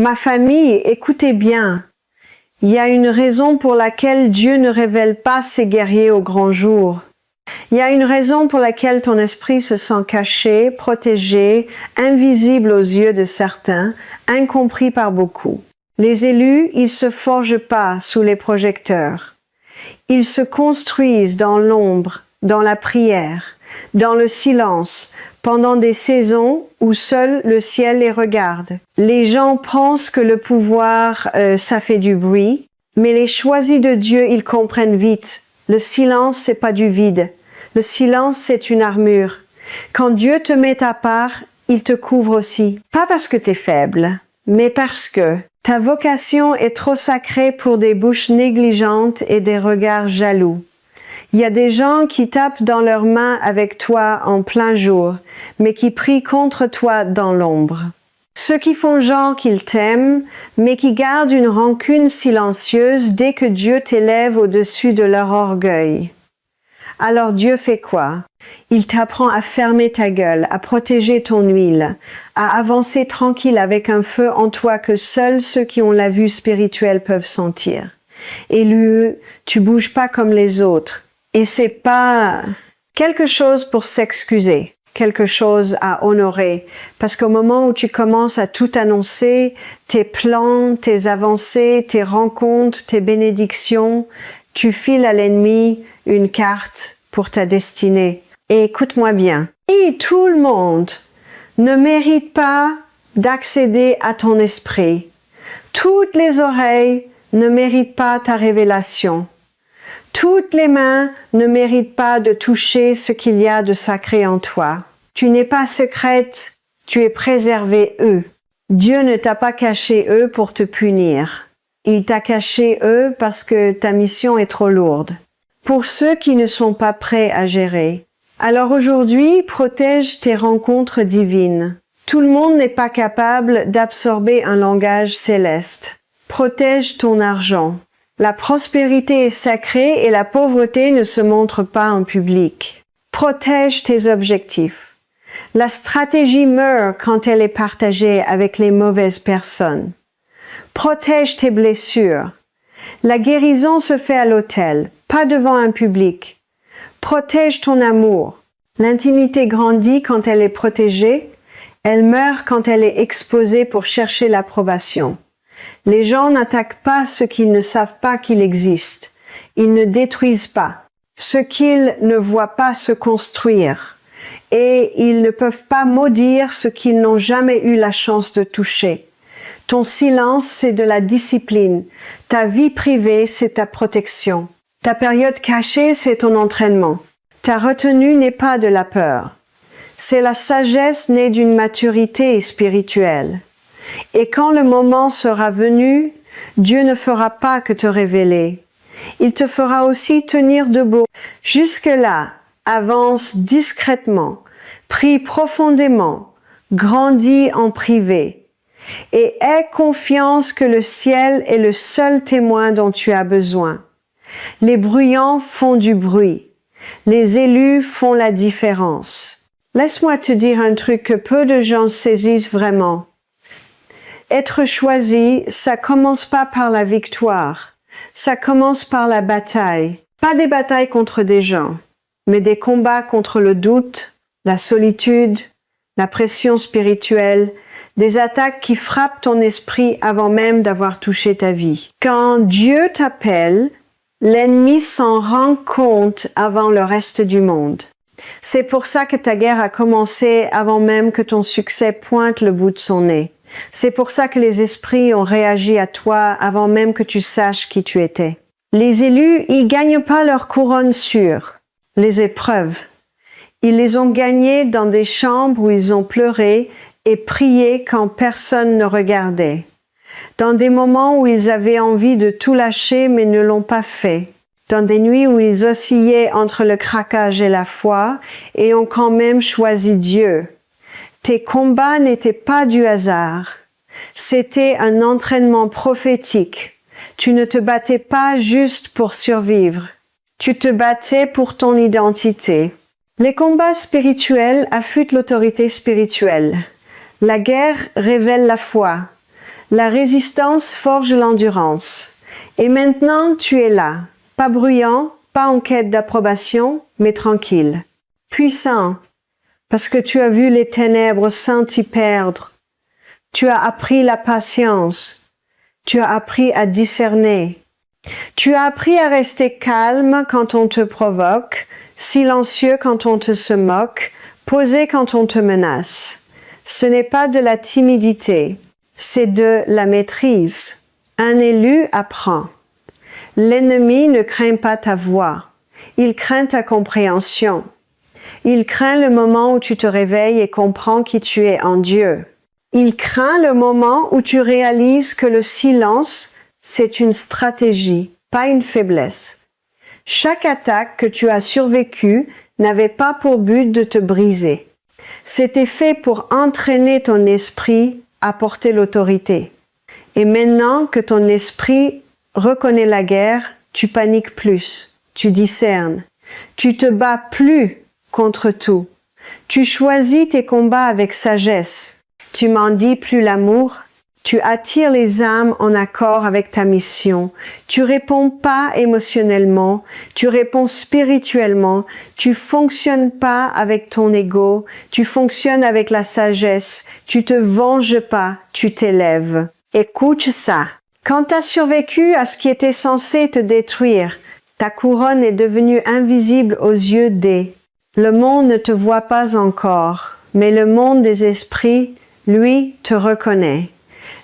Ma famille, écoutez bien. Il y a une raison pour laquelle Dieu ne révèle pas ses guerriers au grand jour. Il y a une raison pour laquelle ton esprit se sent caché, protégé, invisible aux yeux de certains, incompris par beaucoup. Les élus, ils se forgent pas sous les projecteurs. Ils se construisent dans l'ombre, dans la prière, dans le silence, pendant des saisons où seul le ciel les regarde. Les gens pensent que le pouvoir, ça fait du bruit, mais les choisis de Dieu, ils comprennent vite. Le silence, c'est pas du vide. Le silence, c'est une armure. Quand Dieu te met à part, il te couvre aussi. Pas parce que t'es faible, mais parce que ta vocation est trop sacrée pour des bouches négligentes et des regards jaloux. Il y a des gens qui tapent dans leurs mains avec toi en plein jour, mais qui prient contre toi dans l'ombre. Ceux qui font genre qu'ils t'aiment, mais qui gardent une rancune silencieuse dès que Dieu t'élève au-dessus de leur orgueil. Alors Dieu fait quoi? Il t'apprend à fermer ta gueule, à protéger ton huile, à avancer tranquille avec un feu en toi que seuls ceux qui ont la vue spirituelle peuvent sentir. Et lui, tu bouges pas comme les autres. Et c'est pas quelque chose pour s'excuser, quelque chose à honorer. Parce qu'au moment où tu commences à tout annoncer, tes plans, tes avancées, tes rencontres, tes bénédictions, tu files à l'ennemi une carte pour ta destinée. Et écoute-moi bien. Et tout le monde ne mérite pas d'accéder à ton esprit. Toutes les oreilles ne méritent pas ta révélation. Toutes les mains ne méritent pas de toucher ce qu'il y a de sacré en toi. Tu n'es pas secrète, tu es préservée eux. Dieu ne t'a pas caché eux pour te punir. Il t'a caché eux parce que ta mission est trop lourde. Pour ceux qui ne sont pas prêts à gérer. Alors aujourd'hui, protège tes rencontres divines. Tout le monde n'est pas capable d'absorber un langage céleste. Protège ton argent. La prospérité est sacrée et la pauvreté ne se montre pas en public. Protège tes objectifs. La stratégie meurt quand elle est partagée avec les mauvaises personnes. Protège tes blessures. La guérison se fait à l'autel, pas devant un public. Protège ton amour. L'intimité grandit quand elle est protégée. Elle meurt quand elle est exposée pour chercher l'approbation. Les gens n'attaquent pas ce qu'ils ne savent pas qu'il existe. Ils ne détruisent pas ce qu'ils ne voient pas se construire. Et ils ne peuvent pas maudire ce qu'ils n'ont jamais eu la chance de toucher. Ton silence, c'est de la discipline. Ta vie privée, c'est ta protection. Ta période cachée, c'est ton entraînement. Ta retenue n'est pas de la peur. C'est la sagesse née d'une maturité spirituelle. Et quand le moment sera venu, Dieu ne fera pas que te révéler. Il te fera aussi tenir debout. Jusque-là, avance discrètement, prie profondément, grandis en privé. Et aie confiance que le ciel est le seul témoin dont tu as besoin. Les bruyants font du bruit. Les élus font la différence. Laisse-moi te dire un truc que peu de gens saisissent vraiment. Être choisi, ça commence pas par la victoire. Ça commence par la bataille. Pas des batailles contre des gens, mais des combats contre le doute, la solitude, la pression spirituelle, des attaques qui frappent ton esprit avant même d'avoir touché ta vie. Quand Dieu t'appelle, l'ennemi s'en rend compte avant le reste du monde. C'est pour ça que ta guerre a commencé avant même que ton succès pointe le bout de son nez. C'est pour ça que les esprits ont réagi à toi avant même que tu saches qui tu étais. Les élus, ils gagnent pas leur couronne sur les épreuves. Ils les ont gagnées dans des chambres où ils ont pleuré et prié quand personne ne regardait. Dans des moments où ils avaient envie de tout lâcher mais ne l'ont pas fait. Dans des nuits où ils oscillaient entre le craquage et la foi et ont quand même choisi Dieu. Tes combats n'étaient pas du hasard. C'était un entraînement prophétique. Tu ne te battais pas juste pour survivre. Tu te battais pour ton identité. Les combats spirituels affûtent l'autorité spirituelle. La guerre révèle la foi. La résistance forge l'endurance. Et maintenant, tu es là, pas bruyant, pas en quête d'approbation, mais tranquille. Puissant, parce que tu as vu les ténèbres sans t'y perdre. Tu as appris la patience. Tu as appris à discerner. Tu as appris à rester calme quand on te provoque, silencieux quand on te se moque, posé quand on te menace. Ce n'est pas de la timidité, c'est de la maîtrise. Un élu apprend. L'ennemi ne craint pas ta voix, il craint ta compréhension. Il craint le moment où tu te réveilles et comprends qui tu es en Dieu. Il craint le moment où tu réalises que le silence, c'est une stratégie, pas une faiblesse. Chaque attaque que tu as survécue n'avait pas pour but de te briser. C'était fait pour entraîner ton esprit à porter l'autorité. Et maintenant que ton esprit reconnaît la guerre, tu paniques plus, tu discernes, tu te bats plus contre tout. Tu choisis tes combats avec sagesse. Tu m'en dis plus l'amour. Tu attires les âmes en accord avec ta mission. Tu réponds pas émotionnellement. Tu réponds spirituellement. Tu fonctionnes pas avec ton ego. Tu fonctionnes avec la sagesse. Tu te venges pas. Tu t'élèves. Écoute ça. Quand tu as survécu à ce qui était censé te détruire, ta couronne est devenue invisible aux yeux des. Le monde ne te voit pas encore, mais le monde des esprits, lui, te reconnaît.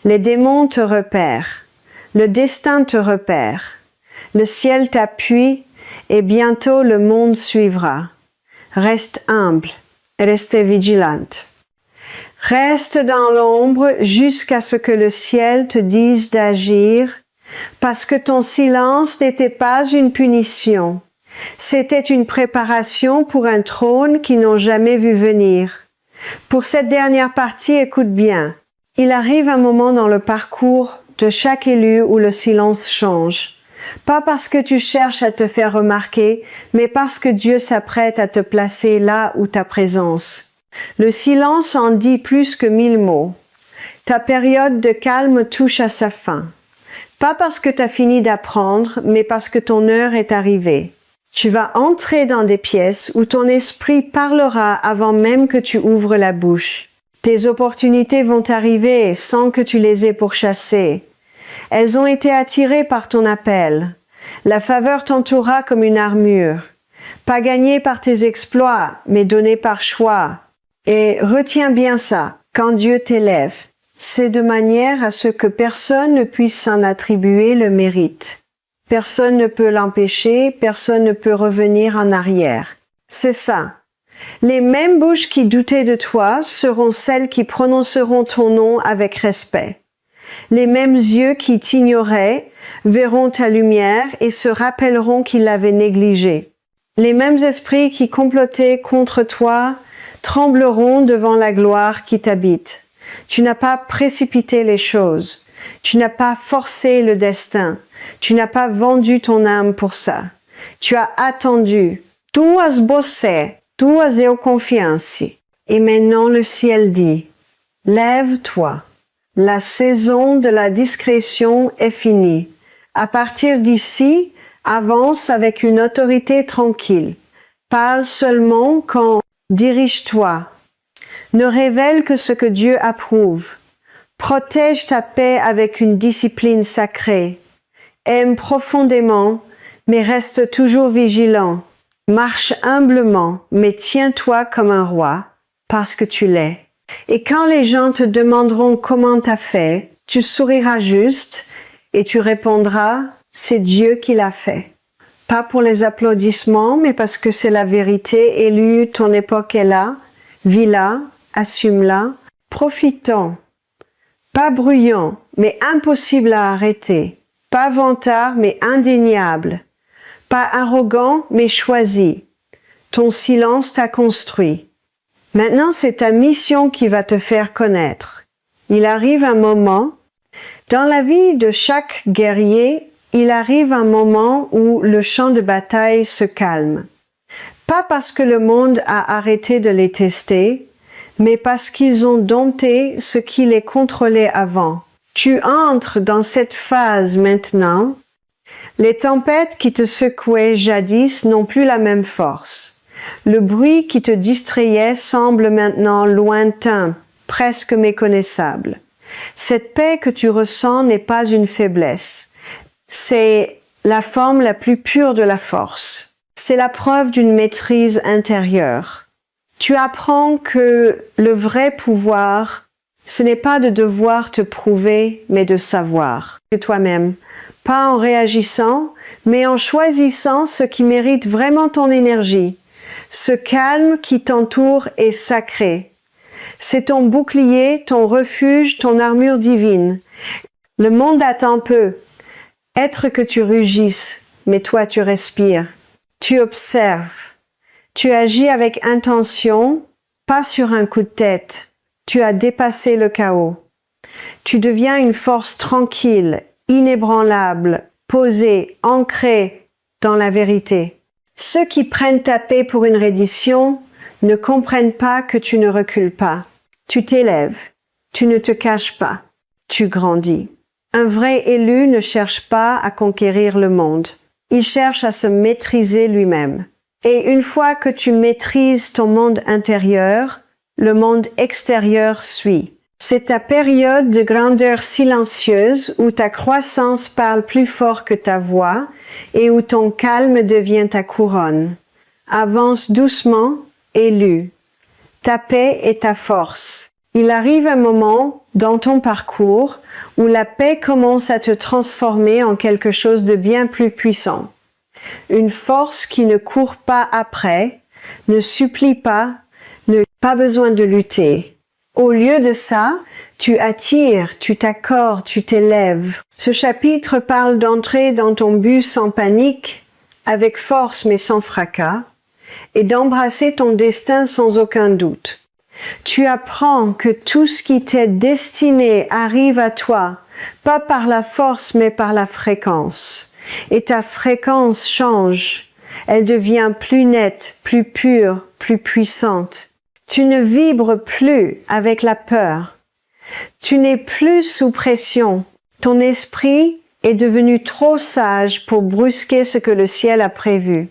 Les démons te repèrent. Le destin te repère. Le ciel t'appuie et bientôt le monde suivra. Reste humble, reste vigilante. Reste dans l'ombre jusqu'à ce que le ciel te dise d'agir, parce que ton silence n'était pas une punition. C'était une préparation pour un trône qu'ils n'ont jamais vu venir. Pour cette dernière partie, écoute bien. Il arrive un moment dans le parcours de chaque élu où le silence change. Pas parce que tu cherches à te faire remarquer, mais parce que Dieu s'apprête à te placer là où ta présence. Le silence en dit plus que 1000 mots. Ta période de calme touche à sa fin. Pas parce que tu as fini d'apprendre, mais parce que ton heure est arrivée. Tu vas entrer dans des pièces où ton esprit parlera avant même que tu ouvres la bouche. Tes opportunités vont arriver sans que tu les aies pourchassées. Elles ont été attirées par ton appel. La faveur t'entourera comme une armure. Pas gagnée par tes exploits, mais donnée par choix. Et retiens bien ça, quand Dieu t'élève, c'est de manière à ce que personne ne puisse s'en attribuer le mérite. Personne ne peut l'empêcher, personne ne peut revenir en arrière. C'est ça. Les mêmes bouches qui doutaient de toi seront celles qui prononceront ton nom avec respect. Les mêmes yeux qui t'ignoraient verront ta lumière et se rappelleront qu'ils l'avaient négligée. Les mêmes esprits qui complotaient contre toi trembleront devant la gloire qui t'habite. Tu n'as pas précipité les choses. Tu n'as pas forcé le destin. Tu n'as pas vendu ton âme pour ça. Tu as attendu. Tu as bossé. Tu as eu confiance. Et maintenant le ciel dit, lève-toi. La saison de la discrétion est finie. À partir d'ici, avance avec une autorité tranquille. Parle seulement quand dirige-toi. Ne révèle que ce que Dieu approuve. Protège ta paix avec une discipline sacrée. Aime profondément, mais reste toujours vigilant. Marche humblement, mais tiens-toi comme un roi, parce que tu l'es. Et quand les gens te demanderont comment t'as fait, tu souriras juste et tu répondras, c'est Dieu qui l'a fait. Pas pour les applaudissements, mais parce que c'est la vérité. Élu, ton époque est là. Vis-la, assume-la. Profitons. Pas bruyant, mais impossible à arrêter. Pas vantard, mais indéniable. Pas arrogant, mais choisi. Ton silence t'a construit. Maintenant, c'est ta mission qui va te faire connaître. Il arrive un moment, dans la vie de chaque guerrier, il arrive un moment où le champ de bataille se calme. Pas parce que le monde a arrêté de les tester, mais parce qu'ils ont dompté ce qui les contrôlait avant. Tu entres dans cette phase maintenant. Les tempêtes qui te secouaient jadis n'ont plus la même force. Le bruit qui te distrayait semble maintenant lointain, presque méconnaissable. Cette paix que tu ressens n'est pas une faiblesse. C'est la forme la plus pure de la force. C'est la preuve d'une maîtrise intérieure. Tu apprends que le vrai pouvoir, ce n'est pas de devoir te prouver, mais de savoir de toi-même. Pas en réagissant, mais en choisissant ce qui mérite vraiment ton énergie. Ce calme qui t'entoure est sacré. C'est ton bouclier, ton refuge, ton armure divine. Le monde attend peu. Être que tu rugisses, mais toi tu respires. Tu observes. Tu agis avec intention, pas sur un coup de tête. Tu as dépassé le chaos. Tu deviens une force tranquille, inébranlable, posée, ancrée dans la vérité. Ceux qui prennent ta paix pour une reddition ne comprennent pas que tu ne recules pas. Tu t'élèves, tu ne te caches pas, tu grandis. Un vrai élu ne cherche pas à conquérir le monde. Il cherche à se maîtriser lui-même. Et une fois que tu maîtrises ton monde intérieur, le monde extérieur suit. C'est ta période de grandeur silencieuse où ta croissance parle plus fort que ta voix et où ton calme devient ta couronne. Avance doucement, élu. Ta paix est ta force. Il arrive un moment dans ton parcours où la paix commence à te transformer en quelque chose de bien plus puissant. Une force qui ne court pas après, ne supplie pas, n'a pas besoin de lutter. Au lieu de ça, tu attires, tu t'accordes, tu t'élèves. Ce chapitre parle d'entrer dans ton but sans panique, avec force mais sans fracas, et d'embrasser ton destin sans aucun doute. Tu apprends que tout ce qui t'est destiné arrive à toi, pas par la force mais par la fréquence. Et ta fréquence change. Elle devient plus nette, plus pure, plus puissante. Tu ne vibres plus avec la peur. Tu n'es plus sous pression. Ton esprit est devenu trop sage pour brusquer ce que le ciel a prévu.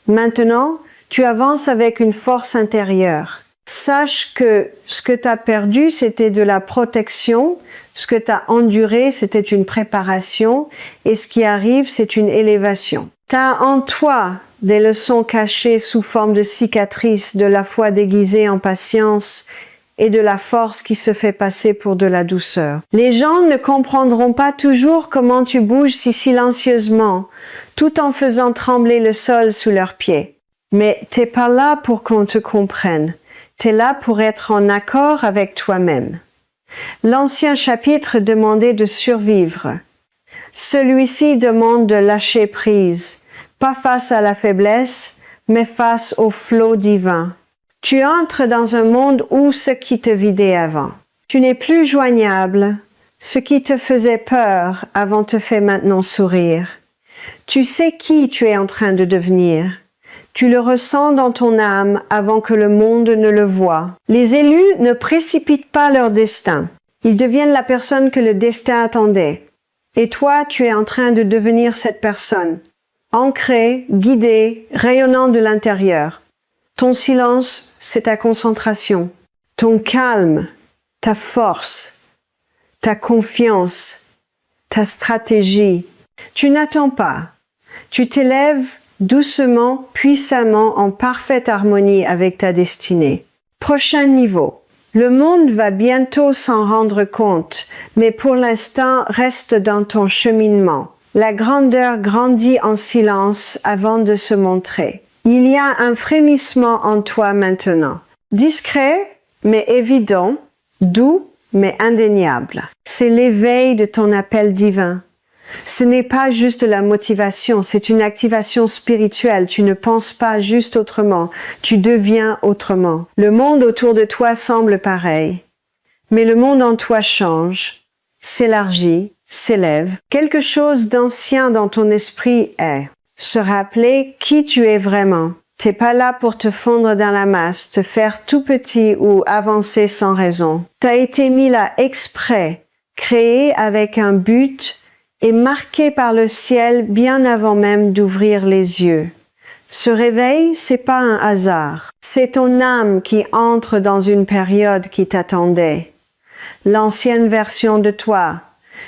Maintenant, tu avances avec une force intérieure. Sache que ce que tu as perdu, c'était de la protection, ce que tu as enduré, c'était une préparation, et ce qui arrive, c'est une élévation. Tu as en toi des leçons cachées sous forme de cicatrices, de la foi déguisée en patience et de la force qui se fait passer pour de la douceur. Les gens ne comprendront pas toujours comment tu bouges si silencieusement, tout en faisant trembler le sol sous leurs pieds. Mais t'es pas là pour qu'on te comprenne. T'es là pour être en accord avec toi-même. L'ancien chapitre demandait de survivre. Celui-ci demande de lâcher prise, pas face à la faiblesse, mais face au flot divin. Tu entres dans un monde où ce qui te vidait avant. Tu n'es plus joignable. Ce qui te faisait peur avant te fait maintenant sourire. Tu sais qui tu es en train de devenir. Tu le ressens dans ton âme avant que le monde ne le voie. Les élus ne précipitent pas leur destin. Ils deviennent la personne que le destin attendait. Et toi, tu es en train de devenir cette personne. Ancré, guidé, rayonnant de l'intérieur. Ton silence, c'est ta concentration. Ton calme, ta force, ta confiance, ta stratégie. Tu n'attends pas. Tu t'élèves doucement, puissamment, en parfaite harmonie avec ta destinée. Prochain niveau. Le monde va bientôt s'en rendre compte, mais pour l'instant, reste dans ton cheminement. La grandeur grandit en silence avant de se montrer. Il y a un frémissement en toi maintenant. Discret, mais évident, doux, mais indéniable. C'est l'éveil de ton appel divin. Ce n'est pas juste la motivation, c'est une activation spirituelle. Tu ne penses pas juste autrement, tu deviens autrement. Le monde autour de toi semble pareil, mais le monde en toi change, s'élargit, s'élève. Quelque chose d'ancien dans ton esprit est. Se rappeler qui tu es vraiment. T'es pas là pour te fondre dans la masse, te faire tout petit ou avancer sans raison. T'as été mis là exprès. créé avec un but et marqué par le ciel bien avant même d'ouvrir les yeux. Ce réveil, c'est pas un hasard. C'est ton âme qui entre dans une période qui t'attendait. L'ancienne version de toi,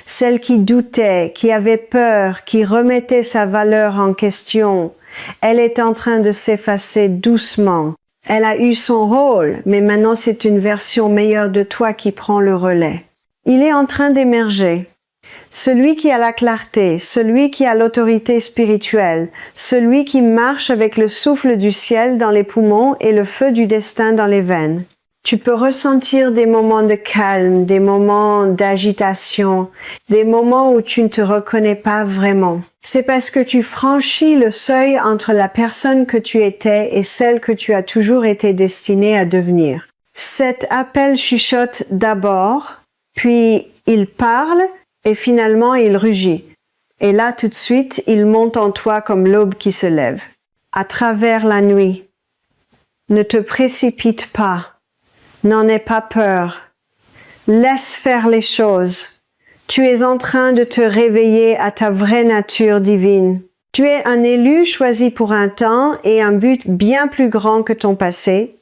celle qui doutait, qui avait peur, qui remettait sa valeur en question, elle est en train de s'effacer doucement. Elle a eu son rôle, mais maintenant c'est une version meilleure de toi qui prend le relais. Il est en train d'émerger. Celui qui a la clarté, celui qui a l'autorité spirituelle, celui qui marche avec le souffle du ciel dans les poumons et le feu du destin dans les veines. Tu peux ressentir des moments de calme, des moments d'agitation, des moments où tu ne te reconnais pas vraiment. C'est parce que tu franchis le seuil entre la personne que tu étais et celle que tu as toujours été destinée à devenir. Cet appel chuchote d'abord, puis il parle et finalement il rugit. Et là tout de suite, il monte en toi comme l'aube qui se lève. À travers la nuit. Ne te précipite pas. N'en aie pas peur. Laisse faire les choses. Tu es en train de te réveiller à ta vraie nature divine. Tu es un élu choisi pour un temps et un but bien plus grand que ton passé,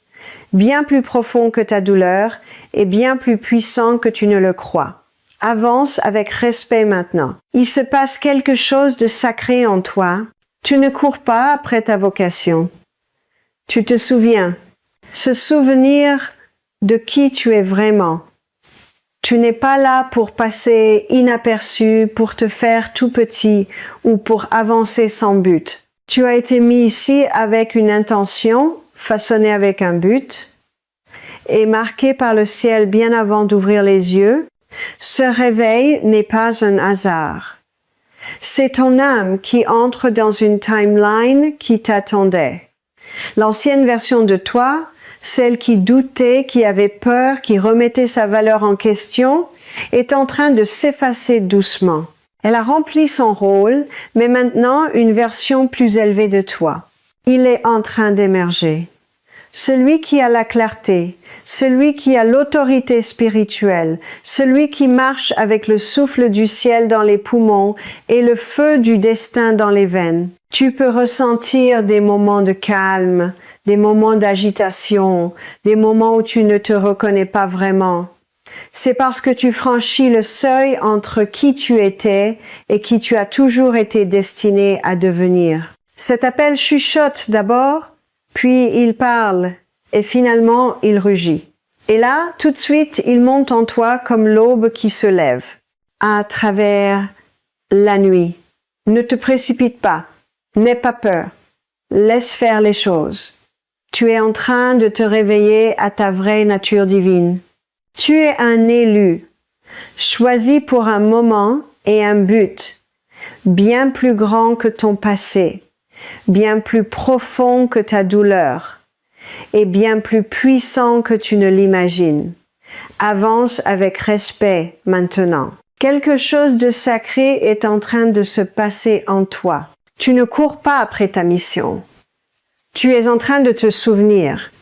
bien plus profond que ta douleur et bien plus puissant que tu ne le crois. Avance avec respect maintenant. Il se passe quelque chose de sacré en toi. Tu ne cours pas après ta vocation. Tu te souviens. Ce souvenir de qui tu es vraiment. Tu n'es pas là pour passer inaperçu, pour te faire tout petit ou pour avancer sans but. Tu as été mis ici avec une intention, façonnée avec un but, et marqué par le ciel bien avant d'ouvrir les yeux. Ce réveil n'est pas un hasard. C'est ton âme qui entre dans une timeline qui t'attendait. L'ancienne version de toi, celle qui doutait, qui avait peur, qui remettait sa valeur en question, est en train de s'effacer doucement. Elle a rempli son rôle, mais maintenant une version plus élevée de toi. Il est en train d'émerger. Celui qui a la clarté, celui qui a l'autorité spirituelle, celui qui marche avec le souffle du ciel dans les poumons et le feu du destin dans les veines. Tu peux ressentir des moments de calme, des moments d'agitation, des moments où tu ne te reconnais pas vraiment. C'est parce que tu franchis le seuil entre qui tu étais et qui tu as toujours été destiné à devenir. Cet appel chuchote d'abord, puis il parle, et finalement il rugit. Et là, tout de suite, il monte en toi comme l'aube qui se lève, à travers la nuit. Ne te précipite pas, n'aie pas peur, laisse faire les choses. Tu es en train de te réveiller à ta vraie nature divine. Tu es un élu, choisi pour un moment et un but, bien plus grand que ton passé, bien plus profond que ta douleur, et bien plus puissant que tu ne l'imagines. Avance avec respect maintenant. Quelque chose de sacré est en train de se passer en toi. Tu ne cours pas après ta mission. Tu es en train de te souvenir.